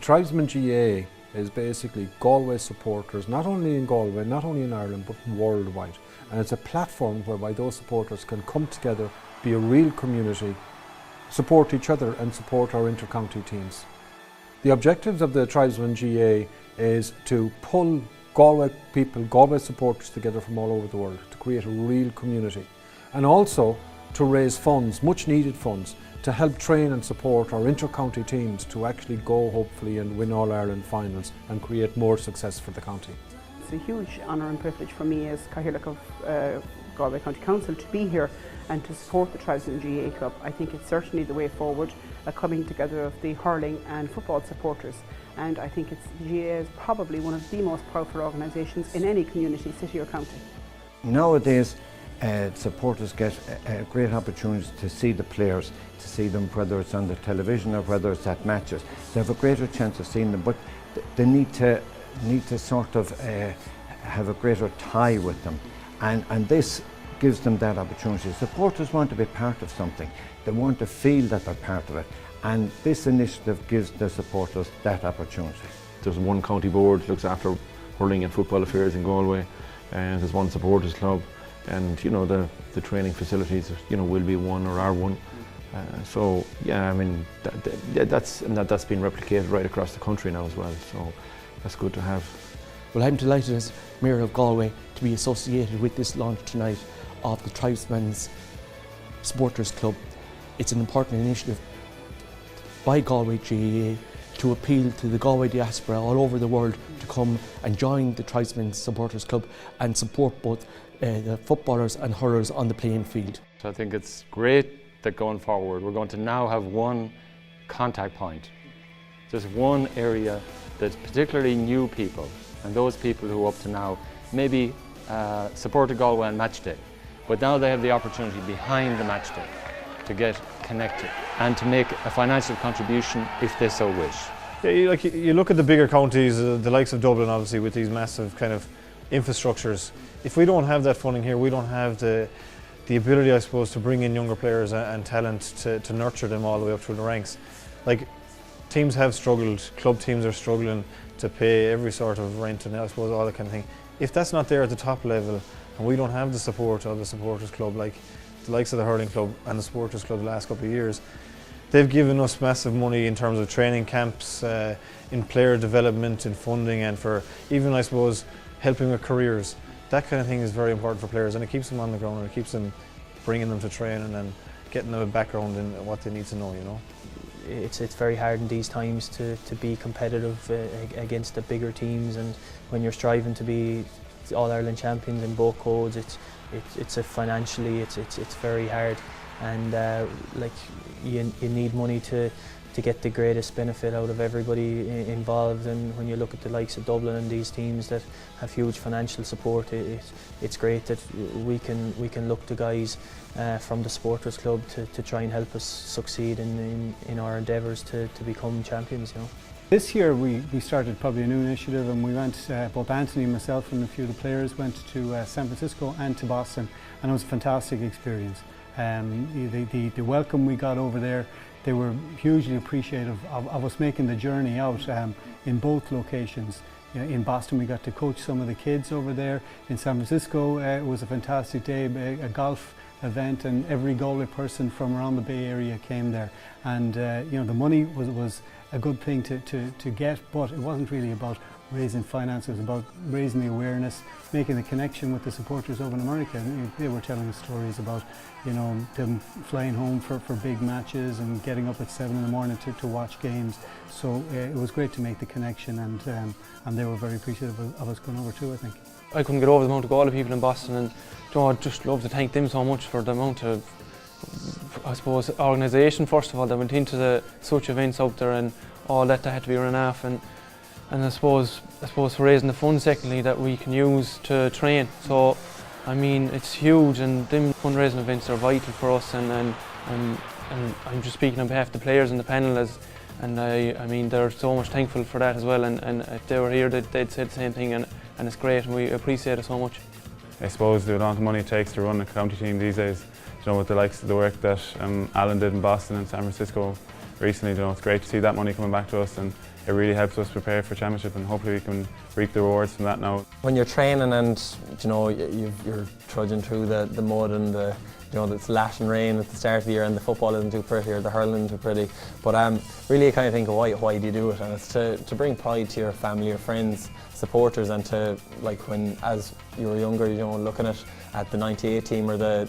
Tribesmen GAA is basically Galway supporters, not only in Galway, not only in Ireland, but worldwide. And it's a platform whereby those supporters can come together, be a real community, support each other and support our inter-county teams. The objectives of the Tribesmen GAA is to pull Galway people, Galway supporters together from all over the world to create a real community, and also to raise funds, much needed funds, to help train and support our inter-county teams to actually go hopefully and win All-Ireland finals and create more success for the county. It's a huge honour and privilege for me as Cathaoirleach of Galway County Council to be here and to support the Tribesmen GAA Club. I think it's certainly the way forward, a coming together of the hurling and football supporters, and I think the GAA is probably one of the most powerful organisations in any community, city or county. Nowadays, supporters get a great opportunity to see the players, to see them whether it's on the television or whether it's at matches. They have a greater chance of seeing them, but they need to sort of have a greater tie with them, and this gives them that opportunity. Supporters want to be part of something. They want to feel that they're part of it, and this initiative gives the supporters that opportunity. There's one county board looks after hurling and football affairs in Galway, and there's one supporters club, and you know the training facilities will be one or are one. So yeah, I mean that's been replicated right across the country now as well. So that's good to have. Well, I'm delighted as Mayor of Galway to be associated with this launch tonight of the Tribesmen's Supporters Club. It's an important initiative by Galway GAA to appeal to the Galway diaspora all over the world to come and join the Tribesmen's Supporters Club and support both the footballers and hurlers on the playing field. So I think it's great that going forward we're going to now have one contact point, just one area that particularly new people and those people who up to now maybe supported Galway on match day, but now they have the opportunity behind the match day to get connected and to make a financial contribution if they so wish. Yeah, you look at the bigger counties, the likes of Dublin obviously, with these massive kind of infrastructures. If we don't have that funding here, we don't have the ability, I suppose, to bring in younger players and talent to nurture them all the way up through the ranks. Like, teams have struggled, club teams are struggling to pay every sort of rent and I suppose all that kind of thing. If that's not there at the top level and we don't have the support of the supporters club, like the likes of the hurling club and the supporters club the last couple of years, they've given us massive money in terms of training camps, in player development, in funding, and for even, I suppose, helping with careers. That kind of thing is very important for players, and it keeps them on the ground and it keeps them bringing them to training and getting them a background in what they need to know, you know. It's very hard in these times to be competitive against the bigger teams, and when you're striving to be All-Ireland champions in both codes, it's financially it's very hard, and like you need money to get the greatest benefit out of everybody involved. And when you look at the likes of Dublin and these teams that have huge financial support, it's great that we can look to guys from the supporters club to try and help us succeed in our endeavours to become champions. You know. This year we started probably a new initiative, and we went, both Anthony, myself and a few of the players went to San Francisco and to Boston, and it was a fantastic experience. The welcome we got over there, they were hugely appreciative of us making the journey out in both locations. You know, in Boston we got to coach some of the kids over there. In San Francisco it was a fantastic day, a golf event, and every Galway person from around the Bay Area came there. And you know, the money was a good thing to get, but it wasn't really about raising finances, about raising the awareness, making the connection with the supporters over in America. They were telling us stories about, you know, them flying home for big matches and getting up at 7 in the morning to watch games. So it was great to make the connection, and they were very appreciative of us going over too, I think. I couldn't get over the amount of Galway people in Boston, and I'd just love to thank them so much for the amount of, I suppose, organisation first of all that went into such events out there, and all that had to be run off, and I suppose for raising the funds secondly that we can use to train. So I mean, it's huge, and them fundraising events are vital for us, and I'm just speaking on behalf of the players and the panel, and I mean they're so much thankful for that as well, and if they were here they'd say the same thing, and it's great, and we appreciate it so much. I suppose the amount of money it takes to run a county team these days, you know, with the likes of the work that Alan did in Boston and San Francisco recently, you know, it's great to see that money coming back to us, and it really helps us prepare for championship, and hopefully we can reap the rewards from that now. When you're training and you're trudging through the mud and the slashing rain at the start of the year, and the football isn't too pretty or the hurling isn't too pretty, but really you kind of think of why do you do it, and it's to bring pride to your family, your friends, supporters, and to, like, when as you were younger, looking at the 98 team or that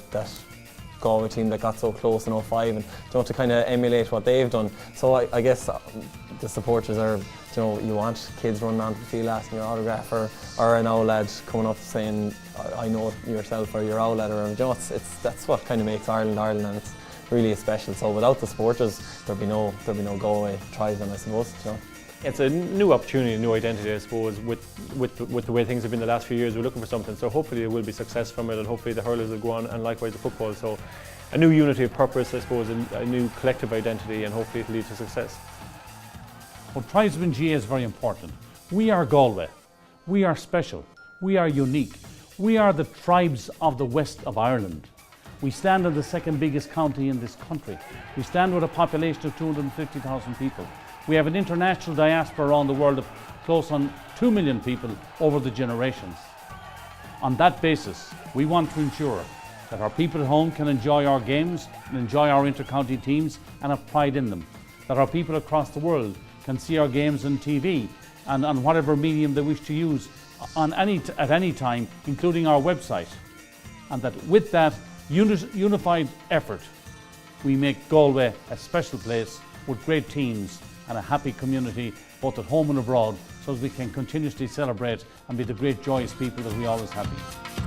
Galway team that got so close in 05, and to kind of emulate what they've done. So I guess the supporters are, you want kids running onto the field asking your autograph, or an old lad coming up saying, I know yourself, or your old lad, or that's what kind of makes Ireland Ireland, and it's really special. So without the supporters, there'd be no Galway Tribesmen, I suppose. It's a new opportunity, a new identity, I suppose, with the way things have been the last few years. We're looking for something, so hopefully there will be success from it, and hopefully the hurlers will go on, and likewise the football. So a new unity of purpose, I suppose, a new collective identity, and hopefully it'll lead to success. Well, Tribesmen GAA is very important. We are Galway. We are special. We are unique. We are the tribes of the west of Ireland. We stand in the second biggest county in this country. We stand with a population of 250,000 people. We have an international diaspora around the world of close on 2 million people over the generations. On that basis, we want to ensure that our people at home can enjoy our games and enjoy our inter-county teams and have pride in them. That our people across the world can see our games on TV and on whatever medium they wish to use at any time, including our website. And that with that unified effort, we make Galway a special place with great teams and a happy community, both at home and abroad, so that we can continuously celebrate and be the great joyous people that we always have been.